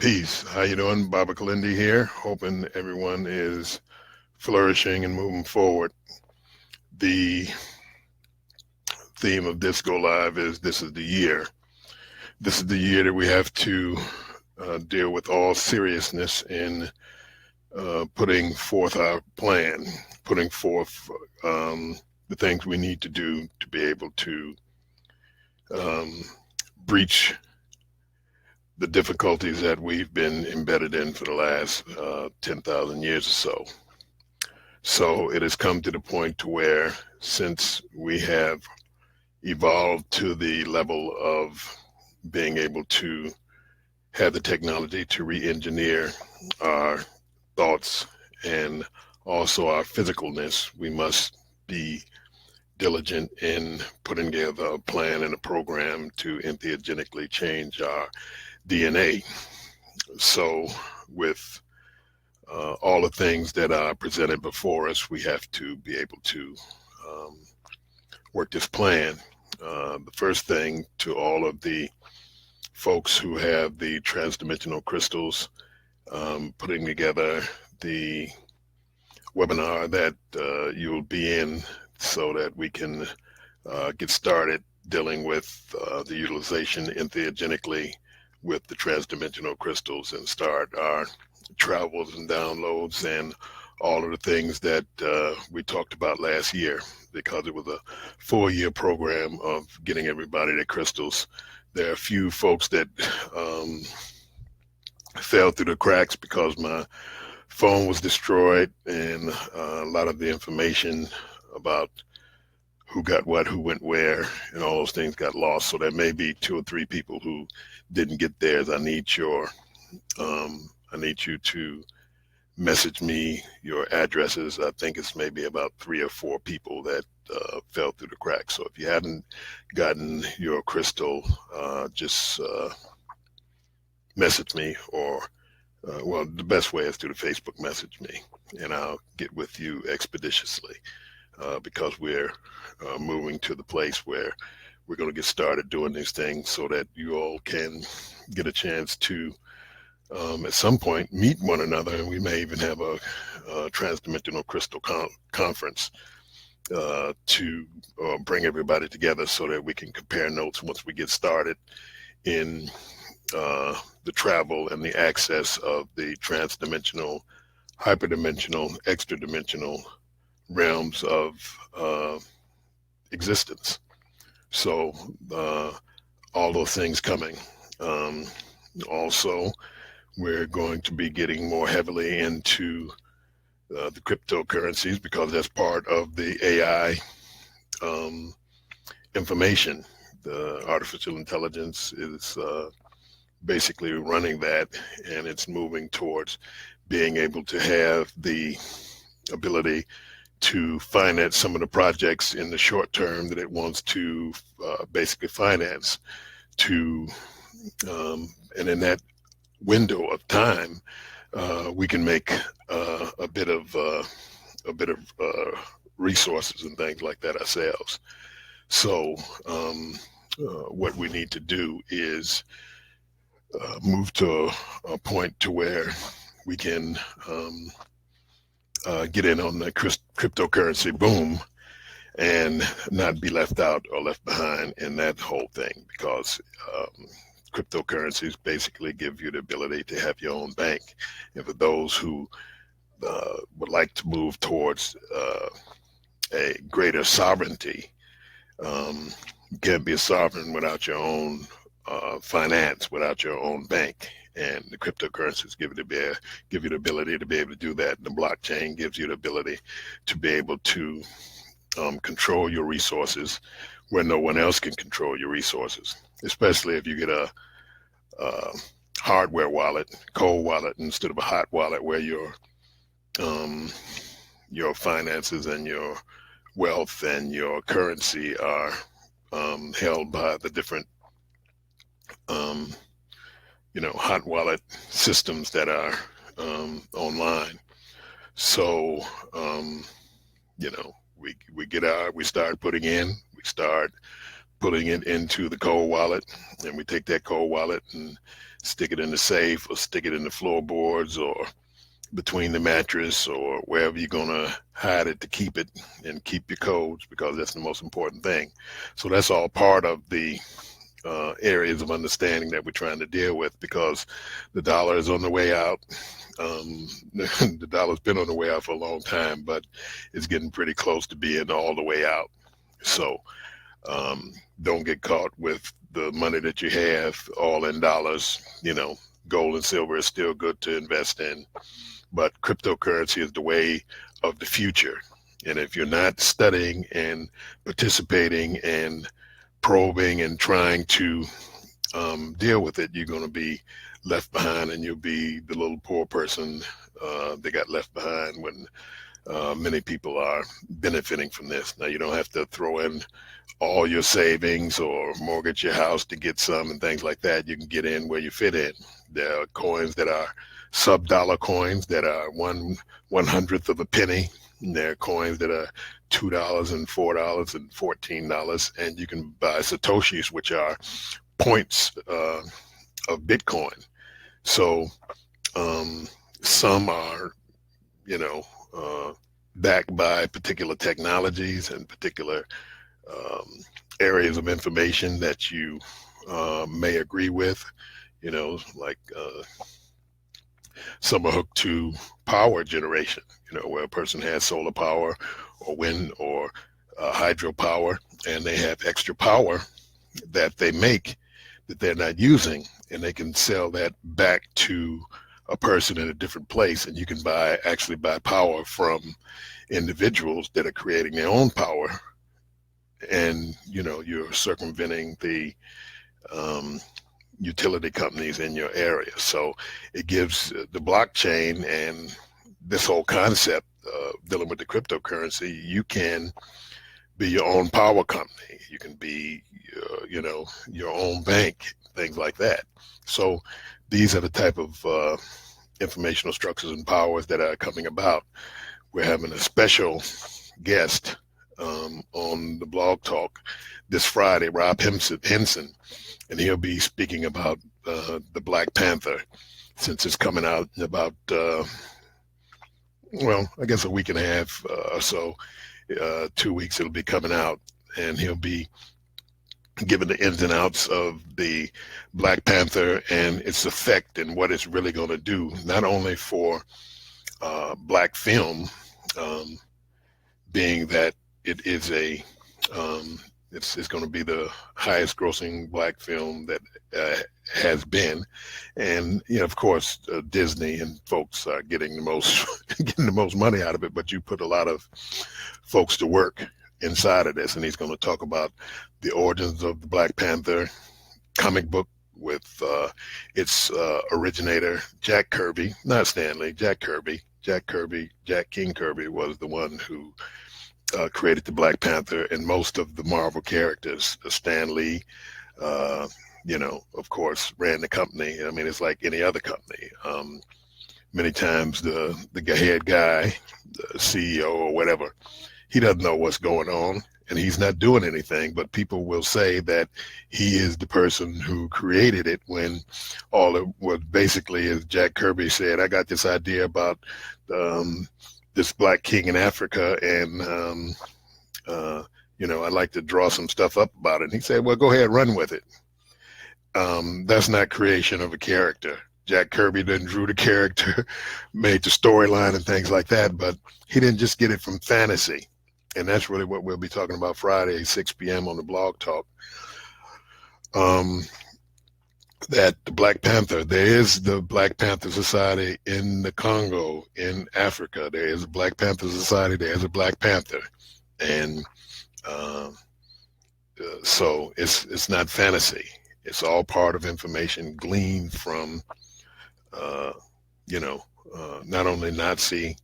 Peace. How you doing? Baba Kilindi here. Hoping everyone is flourishing and moving forward. The theme of this go live is this is the year. This is the year that we have to deal with all seriousness in putting forth our plan, putting forth the things we need to do to be able to um, breach the difficulties that we've been embedded in for the last 10,000 years or so. So it has come to the point to where, since we have evolved to the level of being able to have the technology to re-engineer our thoughts and also our physicalness, we must be diligent in putting together a plan and a program to entheogenically change our DNA. So with all the things that are presented before us, we have to be able to work this plan. The first thing, to all of the folks who have the transdimensional crystals, putting together the webinar that you'll be in so that we can get started dealing with the utilization entheogenically with the transdimensional crystals and start our travels and downloads and all of the things that we talked about last year, because it was a 4-year program of getting everybody their crystals. There are a few folks that fell through the cracks because my phone was destroyed and a lot of the information about who got what, who went where, and all those things got lost. So there may be 2 or 3 people who didn't get theirs. I need you to message me your addresses. I think it's maybe about 3 or 4 people that fell through the cracks. So if you hadn't gotten your crystal, just message me, or well, the best way is to the Facebook message me, and I'll get with you expeditiously, because we're moving to the place where we're going to get started doing these things so that you all can get a chance to at some point meet one another, and we may even have a transdimensional crystal conference to bring everybody together so that we can compare notes once we get started in the travel and the access of the transdimensional, hyperdimensional, extra-dimensional realms of existence. So all those things coming. Also, we're going to be getting more heavily into the cryptocurrencies, because that's part of the AI information. The artificial intelligence is basically running that, and it's moving towards being able to have the ability to finance some of the projects in the short term that it wants to basically finance to, and in that window of time, we can make a bit of resources and things like that ourselves. So what we need to do is move to a point to where we can get in on the cryptocurrency boom and not be left out or left behind in that whole thing, because cryptocurrencies basically give you the ability to have your own bank. And for those who would like to move towards a greater sovereignty, you can't be a sovereign without your own finance, without your own bank. And the cryptocurrencies give you the ability to be able to do that. The blockchain gives you the ability to be able to control your resources where no one else can control your resources, especially if you get a hardware wallet, cold wallet, instead of a hot wallet, where your finances and your wealth and your currency are held by the different hot wallet systems that are online. So we start putting in, we start putting it into the cold wallet, and we take that cold wallet and stick it in the safe or stick it in the floorboards or between the mattress or wherever you're going to hide it to keep it and keep your codes, because that's the most important thing. So that's all part of the areas of understanding that we're trying to deal with, because the dollar is on the way out. The dollar's been on the way out for a long time, but it's getting pretty close to being all the way out. So don't get caught with the money that you have all in dollars. Gold and silver is still good to invest in, but cryptocurrency is the way of the future. And if you're not studying and participating and probing and trying to deal with it, you're going to be left behind, and you'll be the little poor person that got left behind when many people are benefiting from this. Now, you don't have to throw in all your savings or mortgage your house to get some and things like that. You can get in where you fit in. There are coins that are sub-dollar coins that are 1/100th of a penny. And there are coins that are $2 and $4 and $14, and you can buy satoshis, which are points of Bitcoin. So some are, backed by particular technologies and particular areas of information that you may agree with, like some are hooked to power generation, where a person has solar power or wind or hydropower, and they have extra power that they make that they're not using, and they can sell that back to a person in a different place, and you can actually buy power from individuals that are creating their own power, and you're circumventing the utility companies in your area. So it gives the blockchain and this whole concept dealing with the cryptocurrency, you can be your own power company. You can be, your own bank, things like that. So these are the type of informational structures and powers that are coming about. We're having a special guest on the Blog Talk this Friday, Rob Henson, and he'll be speaking about the Black Panther, since it's coming out in about, I guess a week and a half or so, 2 weeks it'll be coming out, and he'll be giving the ins and outs of the Black Panther and its effect and what it's really going to do, not only for Black film, being that it is it's going to be the highest grossing Black film that has been, and of course Disney and folks are getting the most money out of it, but you put a lot of folks to work inside of this, and he's going to talk about the origins of the Black Panther comic book with its originator, Jack Kirby, not Stanley, Jack Kirby. Jack King Kirby was the one who created the Black Panther and most of the Marvel characters. Stan Lee, of course, ran the company. I mean, it's like any other company. Many times the head guy, the CEO or whatever, he doesn't know what's going on and he's not doing anything, but people will say that he is the person who created it, when all it was basically is Jack Kirby said, I got this idea about this Black king in Africa, and I'd like to draw some stuff up about it. And he said, well, go ahead, run with it. That's not creation of a character. Jack Kirby didn't drew the character, made the storyline and things like that, but he didn't just get it from fantasy. And that's really what we'll be talking about Friday, 6 p.m. on the Blog Talk. That the Black Panther, there is the Black Panther Society in the Congo, in Africa. There is a Black Panther Society, there is a Black Panther. And so it's not fantasy. It's all part of information gleaned from, not only Nazi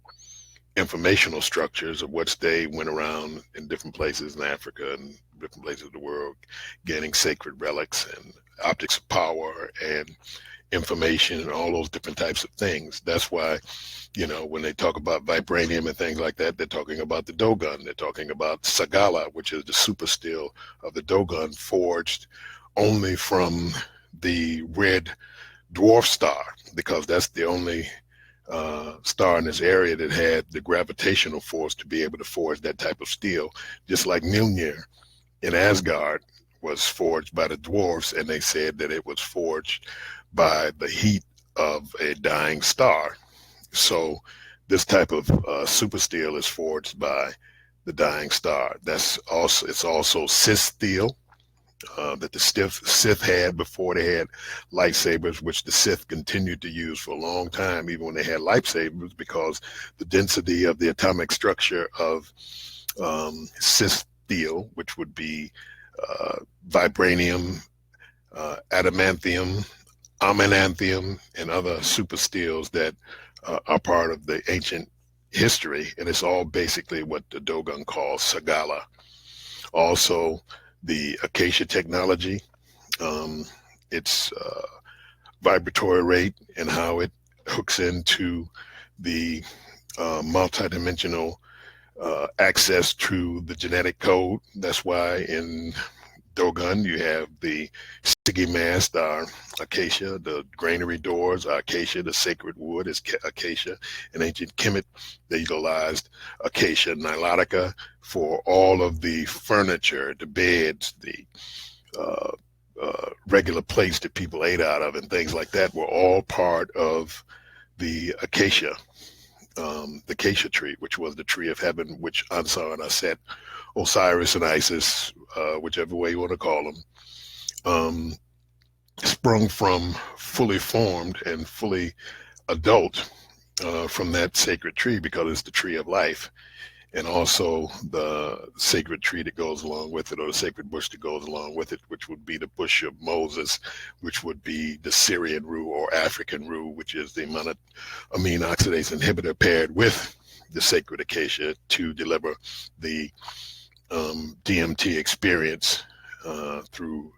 informational structures of which they went around in different places in Africa and different places of the world, gaining sacred relics and optics of power and information and all those different types of things. That's why, when they talk about vibranium and things like that, they're talking about the Dogon. They're talking about Sagala, which is the super steel of the Dogon, forged only from the red dwarf star, because that's the only star in this area that had the gravitational force to be able to forge that type of steel, just like Mjolnir in Asgard was forged by the dwarves, and they said that it was forged by the heat of a dying star. So this type of super steel is forged by the dying star. It's also Sith steel that the Sith had before they had lightsabers, which the Sith continued to use for a long time, even when they had lightsabers, because the density of the atomic structure of Sith steel, which would be vibranium, adamantium, amananthium, and other super steels that are part of the ancient history, and it's all basically what the Dogon calls Sagala. Also, the acacia technology, its vibratory rate and how it hooks into the multidimensional access to the genetic code. That's why in Dogon you have the Sigi mast are acacia, the granary doors are acacia, the sacred wood is acacia. In ancient Kemet, they utilized acacia nilotica for all of the furniture, the beds, the regular plates that people ate out of and things like that were all part of the acacia. The acacia tree, which was the tree of heaven, which Ansar and Aset, Osiris and Isis, whichever way you want to call them, sprung from, fully formed and fully adult from that sacred tree, because it's the tree of life. And also the sacred tree that goes along with it, or the sacred bush that goes along with it, which would be the bush of Moses, which would be the Syrian rue or African rue, which is the monoamine oxidase inhibitor paired with the sacred acacia to deliver the DMT experience through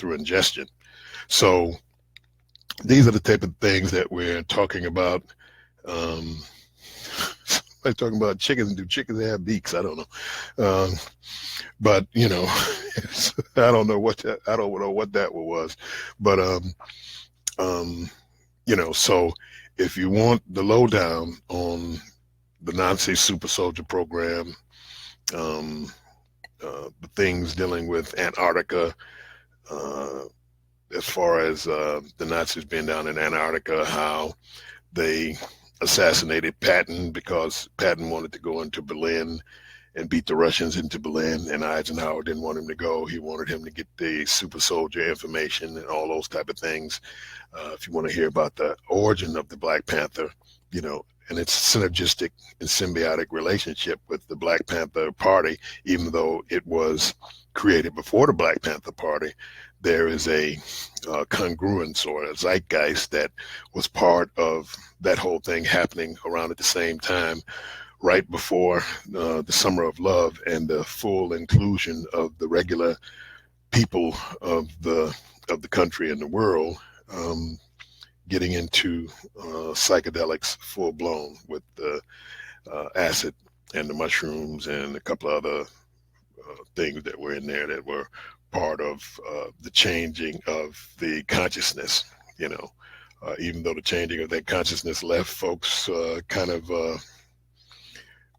ingestion. So these are the type of things that we're talking about. I'm talking about chickens. Do chickens have beaks? I don't know. But I don't know what that was. But so if you want the lowdown on the Nazi super soldier program, the things dealing with Antarctica, as far as the Nazis being down in Antarctica, how they assassinated Patton because Patton wanted to go into Berlin and beat the Russians into Berlin, and Eisenhower didn't want him to go. He wanted him to get the super soldier information and all those type of things. If you want to hear about the origin of the Black Panther, and its synergistic and symbiotic relationship with the Black Panther Party, even though it was created before the Black Panther Party, there is a congruence or a zeitgeist that was part of that whole thing happening around at the same time, right before the Summer of Love and the full inclusion of the regular people of the country and the world, getting into psychedelics full blown with the acid and the mushrooms and a couple of other things that were in there that were part of the changing of the consciousness, even though the changing of that consciousness left folks kind of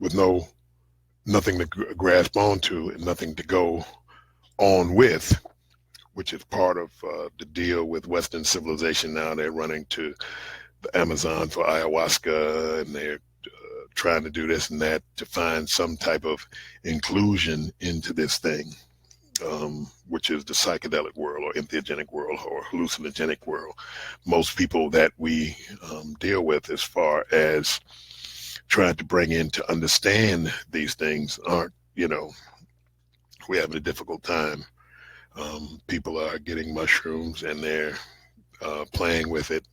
with nothing to grasp onto and nothing to go on with, which is part of the deal with Western civilization. Now they're running to the Amazon for ayahuasca, and they're trying to do this and that to find some type of inclusion into this thing, which is the psychedelic world or entheogenic world or hallucinogenic world. Most people that we deal with as far as trying to bring in to understand these things aren't, we're having a difficult time. People are getting mushrooms and they're playing with it.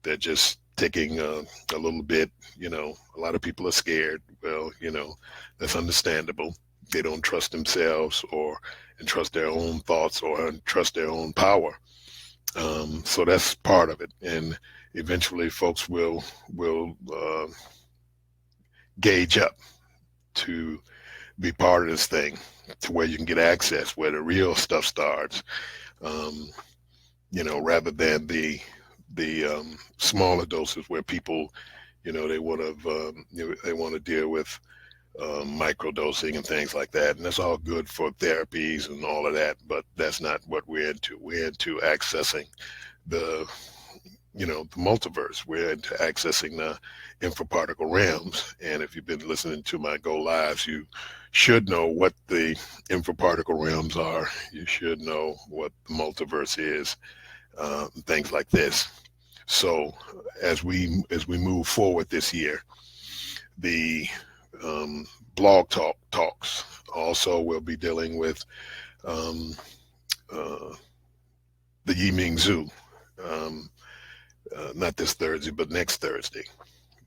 They're just taking a little bit, a lot of people are scared. Well, that's understandable. They don't trust themselves and trust their own thoughts or trust their own power. So that's part of it, and eventually folks will gauge up to be part of this thing, to where you can get access, where the real stuff starts. Um, Rather than the smaller doses where people, they want to they want to deal with microdosing and things like that, and that's all good for therapies and all of that. But that's not what we're into. We're into accessing the the multiverse. We're into accessing the infraparticle realms. And if you've been listening to my Go Lives, you should know what the infraparticle realms are. You should know what the multiverse is, things like this. So as we move forward this year, the blog talks also will be dealing with um, uh, the Yiming Zoo. Um, not this Thursday, but next Thursday.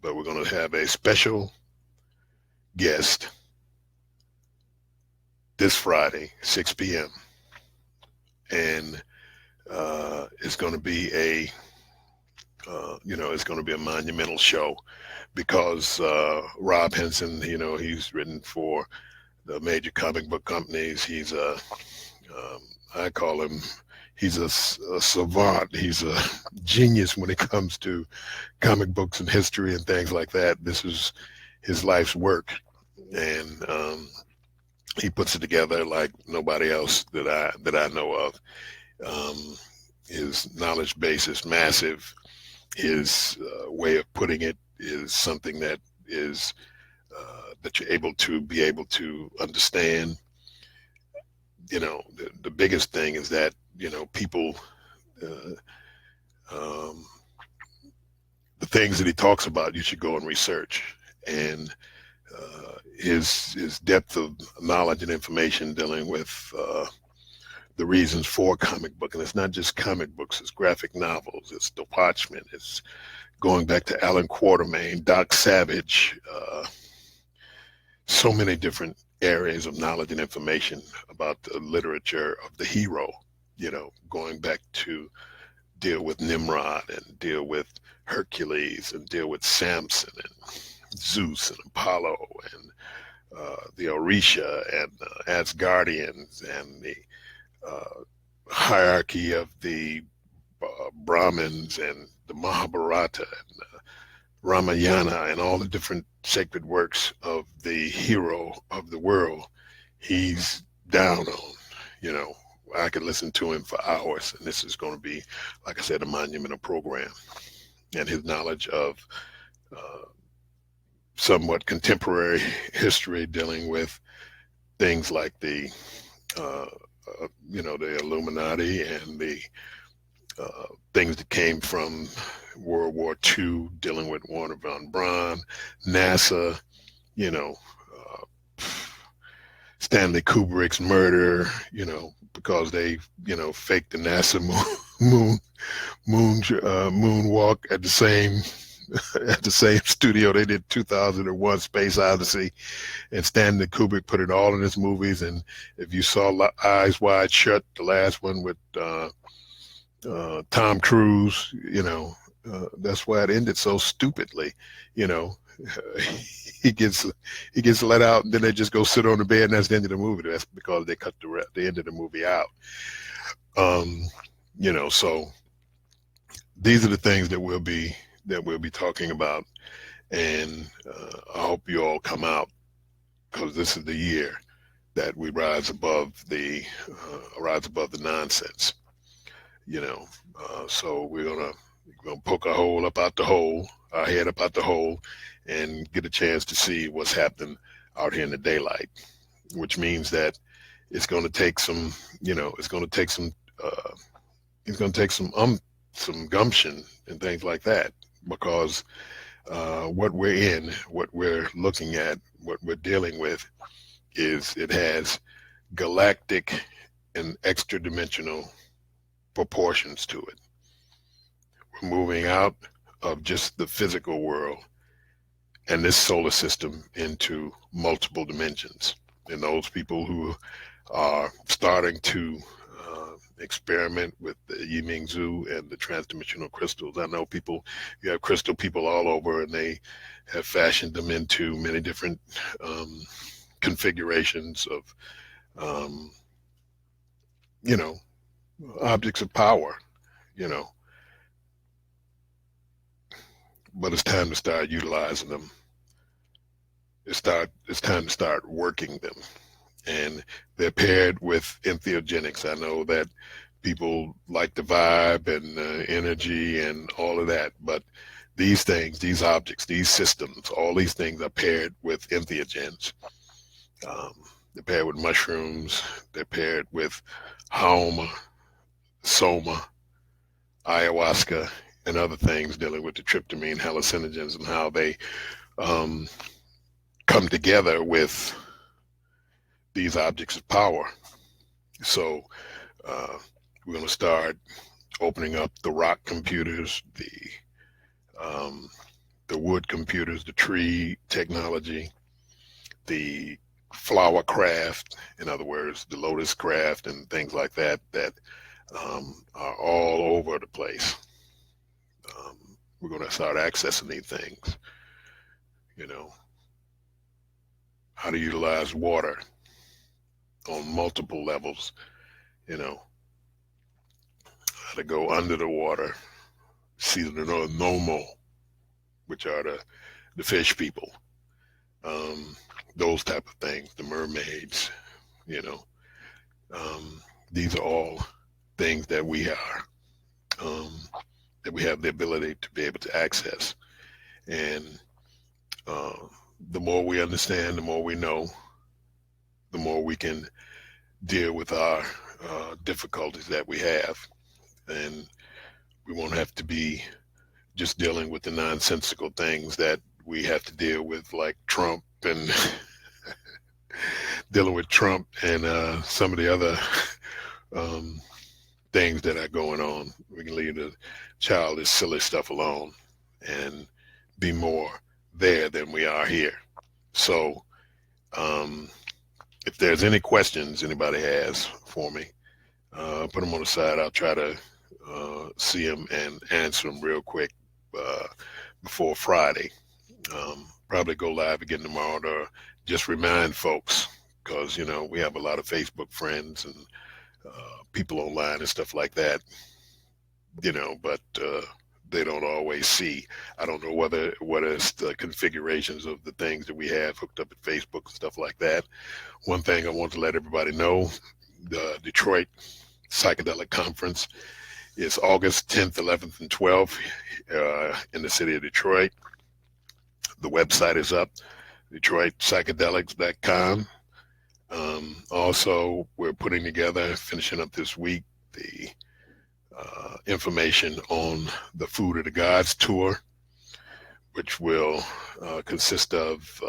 But we're going to have a special guest this Friday, 6 p.m. And it's going to be it's going to be a monumental show because Rob Henson, he's written for the major comic book companies. He's I call him, he's a savant. He's a genius when it comes to comic books and history and things like that. This is his life's work, and he puts it together like nobody else that I know of. His knowledge base is massive. His way of putting it is something that is that you're able to understand. The biggest thing is that people. Um, the things that he talks about, you should go and research. And his depth of knowledge and information dealing with the reasons for comic book, and it's not just comic books; it's graphic novels, it's The Watchmen, it's going back to Alan Quatermain, Doc Savage, so many different areas of knowledge and information about the literature of the hero. Going back to deal with Nimrod and deal with Hercules and deal with Samson and Zeus and Apollo and the Orisha and Asgardians and the hierarchy of the Brahmins and the Mahabharata and Ramayana and all the different sacred works of the hero of the world. He's down on, I could listen to him for hours, and this is going to be, like I said, a monumental program. And his knowledge of somewhat contemporary history dealing with things like the the Illuminati and the things that came from World War II, dealing with Warner von Braun, NASA, Stanley Kubrick's murder, because they, faked the NASA moonwalk at the same studio they did 2001 Space Odyssey, and Stanley Kubrick put it all in his movies. And if you saw Eyes Wide Shut, the last one with Tom Cruise, that's why it ended so stupidly. He gets let out, and then they just go sit on the bed, and that's the end of the movie. That's because they cut the end of the movie out. So these are the things that we'll be talking about, and I hope you all come out, because this is the year that we rise above the nonsense. So we're gonna poke our head up out the hole, and get a chance to see what's happening out here in the daylight, which means that it's going to take some, some gumption and things like that, because what we're looking at, what we're dealing with, it has galactic and extra dimensional proportions to it. We're moving out of just the physical world and this solar system into multiple dimensions. And those people who are starting to experiment with the Yiming Zoo and the transdimensional crystals. I know you have crystal people all over, and they have fashioned them into many different configurations of, um, you know, objects of power, you know, but it's time to start utilizing them. It's time to start working them. And they're paired with entheogenics. I know that people like the vibe and energy and all of that, but these things, these objects, these systems, all these things are paired with entheogens. They're paired with mushrooms. They're paired with haoma, soma, ayahuasca, and other things dealing with the tryptamine hallucinogens and how they come together with these objects of power. So we're going to start opening up the rock computers, the wood computers, the tree technology, the flower craft, in other words, the lotus craft and things like that, that are all over the place. We're going to start accessing these things, you know, how to utilize water on multiple levels, you know, how to go under the water, see the Nomo, which are the fish people, those type of things, the mermaids, you know. These are all things that we are, that we have the ability to be able to access. And the more we understand, the more we know, the more we can deal with our difficulties that we have. And we won't have to be just dealing with the nonsensical things that we have to deal with, like Trump and dealing with Trump and some of the other things that are going on. We can leave the childish, silly stuff alone and be more there than we are here. So if there's any questions anybody has for me, put them on the side. I'll try to see them and answer them real quick before Friday. Probably go live again tomorrow to just remind folks, because, you know, we have a lot of Facebook friends and people online and stuff like that, you know, but they don't always see. I don't know what is the configurations of the things that we have hooked up at Facebook and stuff like that. One thing I want to let everybody know, the Detroit Psychedelic Conference is August 10th, 11th, and 12th in the city of Detroit. The website is up, DetroitPsychedelics.com. Also, we're putting together, finishing up this week, the information on the Food of the Gods tour, which will consist of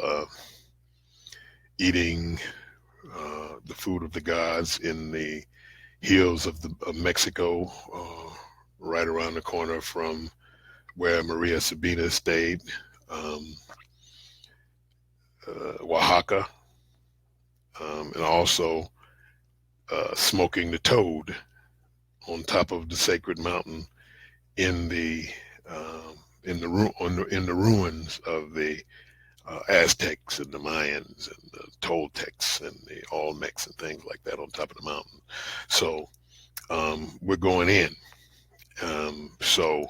eating the food of the gods in the hills of Mexico, right around the corner from where Maria Sabina stayed, Oaxaca, and also smoking the toad on top of the sacred mountain in the ruins of the Aztecs and the Mayans and the Toltecs and the Olmecs and things like that on top of the mountain. So we're going in. So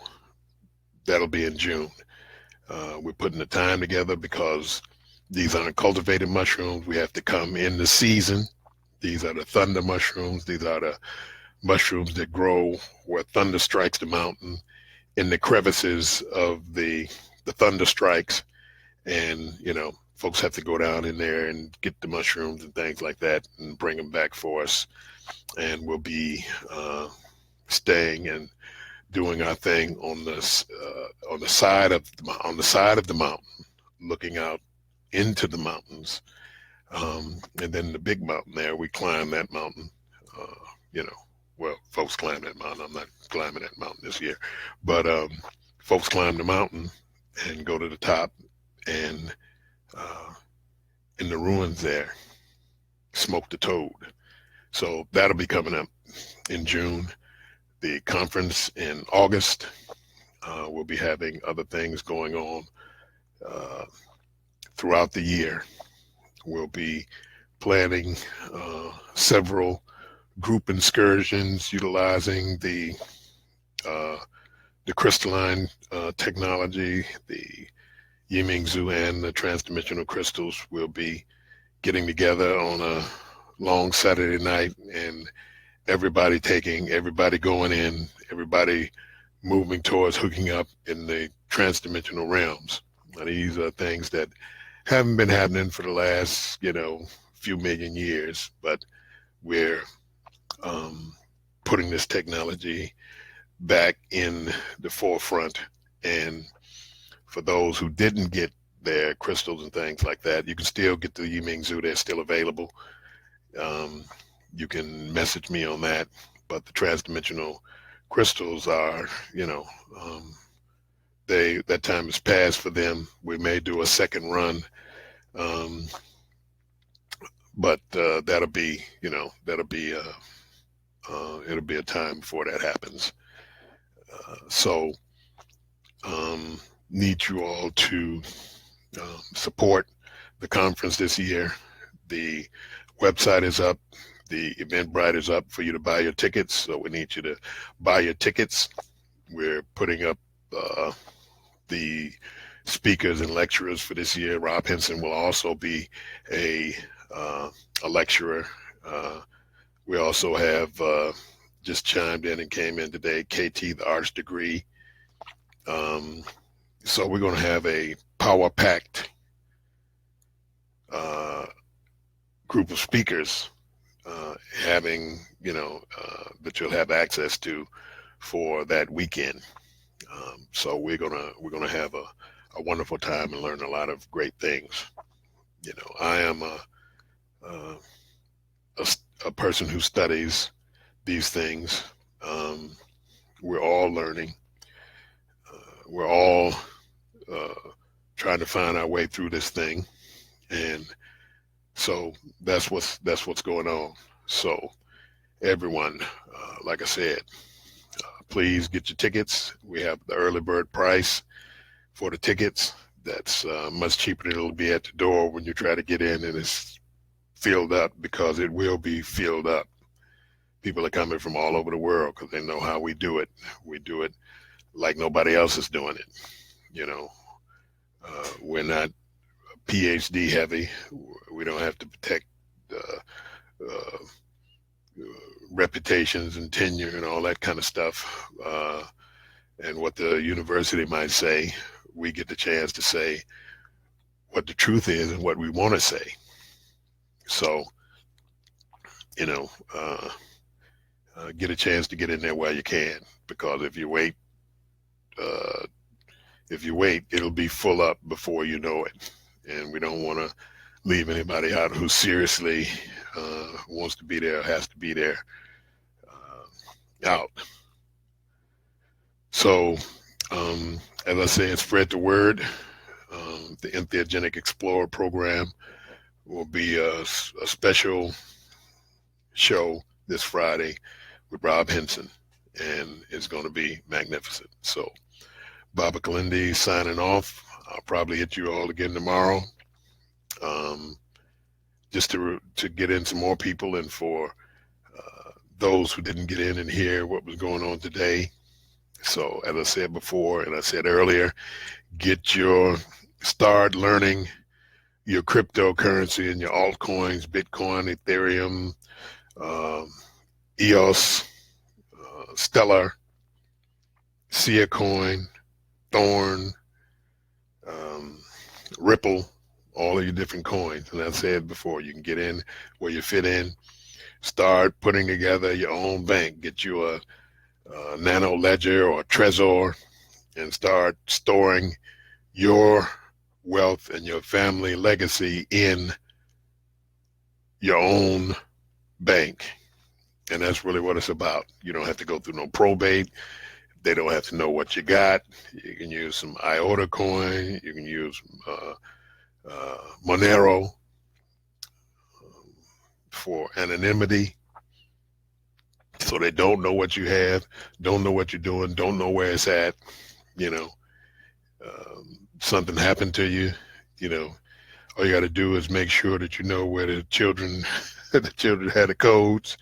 that'll be in June. We're putting the time together because these aren't cultivated mushrooms. We have to come in the season. These are the thunder mushrooms. These are the mushrooms that grow where thunder strikes the mountain, in the crevices of the thunder strikes. And, you know, folks have to go down in there and get the mushrooms and things like that and bring them back for us. And we'll be staying and doing our thing on the side of the mountain, looking out into the mountains. And then the big mountain there, we climb that mountain, you know, well, folks climb that mountain. I'm not climbing that mountain this year, but folks climb the mountain and go to the top, and in the ruins there, smoke the toad. So that'll be coming up in June, the conference in August. We'll be having other things going on throughout the year. We'll be planning several group excursions utilizing the crystalline technology, the Yiming and the transdimensional crystals. Will be getting together on a long Saturday night, and everybody going in, everybody moving towards hooking up in the transdimensional realms. Now, these are things that haven't been happening for the last, few million years, but we're putting this technology back in the forefront. And for those who didn't get their crystals and things like that, you can still get the Yiming Zoo. They're still available. You can message me on that. But the transdimensional crystals are, that time has passed for them. We may do a second run, but it'll be a time before that happens. So need you all to support the conference this year. The website is up. The Eventbrite is up for you to buy your tickets. So we need you to buy your tickets. We're putting up the speakers and lecturers for this year. Rob Henson will also be a lecturer. We also have just chimed in and came in today, KT, the arts degree. So we're going to have a power-packed group of speakers that you'll have access to for that weekend. So we're gonna have a wonderful time and learn a lot of great things. I am a person who studies these things. We're all learning. We're all trying to find our way through this thing, and so that's what's going on. So everyone, like I said, please get your tickets. We have the early bird price for the tickets. That's much cheaper than it'll be at the door when you try to get in and it's filled up, because it will be filled up. People are coming from all over the world because they know how we do it. We do it like nobody else is doing it. We're not PhD heavy. We don't have to protect reputations and tenure and all that kind of stuff. And what the university might say, we get the chance to say what the truth is and what we want to say. So, get a chance to get in there while you can, because if you wait, it'll be full up before you know it. And we don't want to leave anybody out who seriously wants to be there, has to be there, out. So, as I said, spread the word. The Entheogenic Explorer program will be a special show this Friday with Rob Henson, and it's going to be magnificent. So, Baba Kilindi signing off. I'll probably hit you all again tomorrow, just to get in some more people, and for those who didn't get in and hear what was going on today. So, as I said before, and I said earlier, start learning your cryptocurrency and your altcoins, Bitcoin, Ethereum, EOS, Stellar, Sia Coin, Thorn, Ripple, all of your different coins. And I said before, you can get in where you fit in. Start putting together your own bank. Get you a Nano Ledger or Trezor, and start storing your wealth and your family legacy in your own bank. And that's really what it's about. You don't have to go through no probate. They don't have to know what you got. You can use some IOTA coin. You can use Monero for anonymity. So they don't know what you have, don't know what you're doing, don't know where it's at. You know, something happened to you, you know, all you got to do is make sure that you know where the children, the children had the codes,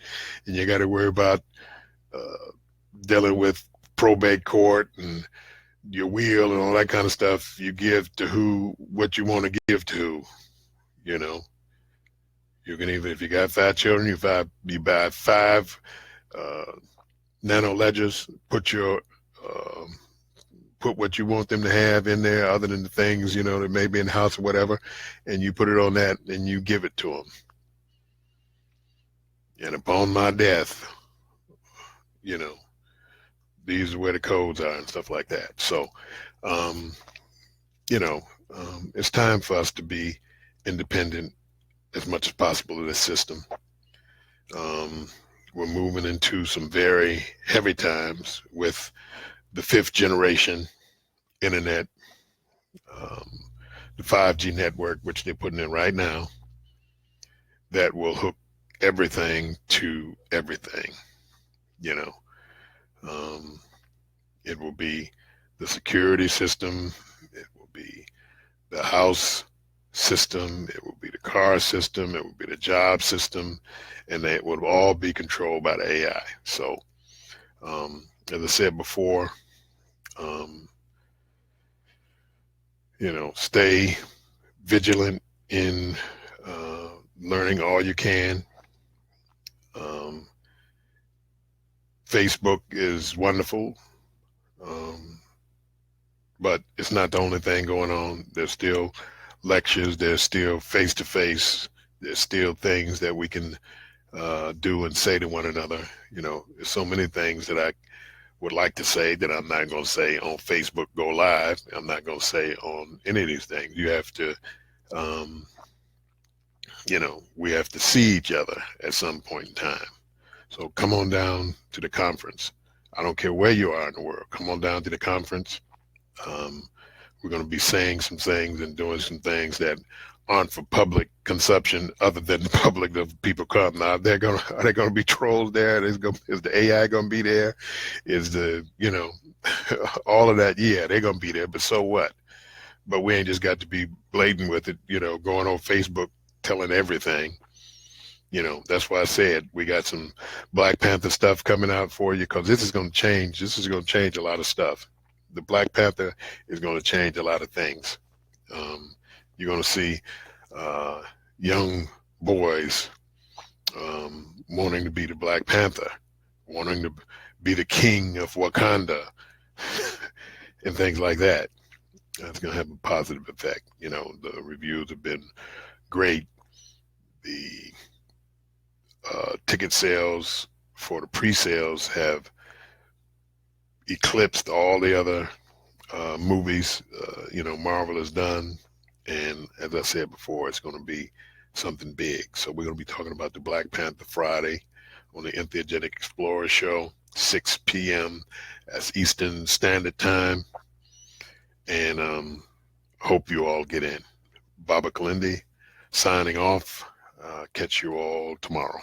and you got to worry about uh, dealing with probate court and your will and all that kind of stuff. You give to who what you want to give to who, you know. You can even, if you got 5 children, you buy 5 uh, nano ledgers, um, put what you want them to have in there other than the things, you know, that may be in the house or whatever, and you put it on that and you give it to them. And upon my death, you know, these are where the codes are and stuff like that. So, um, you know, it's time for us to be independent as much as possible of this system. Um, we're moving into some very heavy times with the 5th generation internet, um, the 5G network, which they're putting in right now, that will hook everything to everything. You know, um, it will be the security system, it will be the house system, it will be the car system, it will be the job system, and they will all be controlled by the AI. So, as I said before, um, you know, stay vigilant in learning all you can. Um, Facebook is wonderful, but it's not the only thing going on. There's still lectures, there's still face-to-face, there's still things that we can do and say to one another. You know, there's so many things that I would like to say that I'm not going to say on Facebook Go Live. I'm not going to say on any of these things. You have to, you know, we have to see each other at some point in time. So come on down to the conference. I don't care where you are in the world. Come on down to the conference. We're going to be saying some things and doing some things that aren't for public consumption, other than the public. The people come now. Are they going to be trolls there? Is the AI going to be there? Is the, you know, all of that? Yeah, they're going to be there. But so what? But we ain't just got to be blatant with it. You know, going on Facebook telling everything. You know, that's why I said we got some Black Panther stuff coming out for you, because this is going to change. This is going to change a lot of stuff. The Black Panther is going to change a lot of things. You're going to see young boys wanting to be the Black Panther, wanting to be the king of Wakanda, and things like that. That's going to have a positive effect. You know, the reviews have been great. The ticket sales for the pre-sales have eclipsed all the other movies, you know, Marvel has done. And as I said before, it's going to be something big. So we're going to be talking about the Black Panther Friday on the Entheogenic Explorer Show, 6 p.m. That's Eastern Standard Time. And hope you all get in. Baba Kilindi signing off. Catch you all tomorrow.